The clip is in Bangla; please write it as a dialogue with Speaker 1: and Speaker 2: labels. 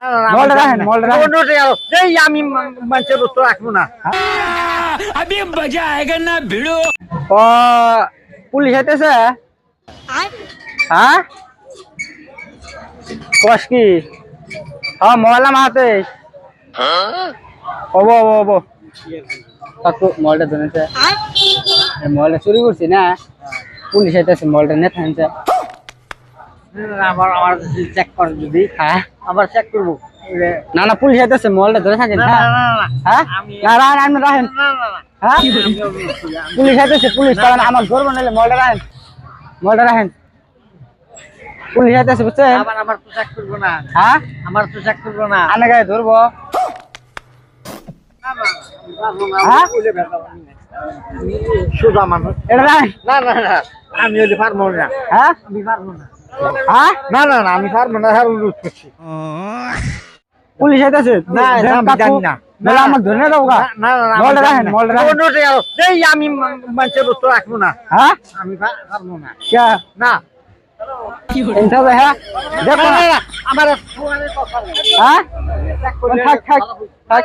Speaker 1: মোবাইলটা রাখেন, মোবাইলটা রাখেন।
Speaker 2: নোটে গেল এই আমি মানুষের বস্তু রাখবো না।
Speaker 3: अभी मजा आएगा ना भिड़ो।
Speaker 1: ও পুলিশ আইতেছে। হ্যাঁ কস কি? হ্যাঁ মোবাইল আমার হাতে। ওবো ওবো ওবো কাকু মোবাইলটা ধরেছে। মোবাইলটা চুরি করছি না, পুলিশ আইতেছে, মোবাইলটা নিয়ে থাকছে।
Speaker 2: আবার আমার চেক কর যদি।
Speaker 1: হ্যাঁ
Speaker 2: আবার চেক করবো।
Speaker 1: না না পুলিশ আইতেছে, মোবাইলটা ধরে থাকেন।
Speaker 2: না,
Speaker 1: হ্যাঁ
Speaker 2: না, না, না।
Speaker 1: হ্যাঁ
Speaker 2: আমি-
Speaker 1: না রাখেন, আপনি রাখেন।
Speaker 2: না, না, না।
Speaker 1: হ্যাঁ পুলিশ আইতেছে, পুলিশ কারণ আমার ধরবো নাহলে। মোবাইলটা রাখেন, মোবাইলটা রাখেন। পুলিশ আইতেছে বুঝছেন?
Speaker 2: আমার তো চেক করবো না।
Speaker 1: হ্যাঁ
Speaker 2: আমার তো চেক করবো না।
Speaker 1: আনে গায়ে ধরবো।
Speaker 2: না, না, না, আমি পারবো না,
Speaker 1: হ্যাঁ?
Speaker 2: আমি বলে বেড়াবো না। আমি সোজা মানুষ।
Speaker 1: এটা রাখেন।
Speaker 2: না, না, না, আমি হলে পারবো না।
Speaker 1: হ্যাঁ
Speaker 2: আমি পারবো না।
Speaker 1: হ্যাঁ
Speaker 2: না, না, না, আমি পারবো না, হ্যাঁ, অনুরোধ করছি।
Speaker 1: পুলিশ আইতেছে।
Speaker 2: না, এটা আমি জানি না।
Speaker 1: নাহলে আমার ধরে না যাবো গা।
Speaker 2: না, না, না, আমি
Speaker 1: মোবাইলটা
Speaker 2: জানি
Speaker 1: রাখেন,
Speaker 2: না।
Speaker 1: মোবাইলটা রাখেন।
Speaker 2: নোটে গেল এই আমি মানুষের বস্তু রাখবো না।
Speaker 1: হ্যাঁ
Speaker 2: আমি পারবো না।
Speaker 1: क्या
Speaker 2: না,
Speaker 1: इंसा है देखो
Speaker 2: না,
Speaker 1: ना।
Speaker 2: না, না, আমার ফোনের কথা নেই।
Speaker 1: हाँ
Speaker 2: চেক করে-
Speaker 1: থাক থাক থাক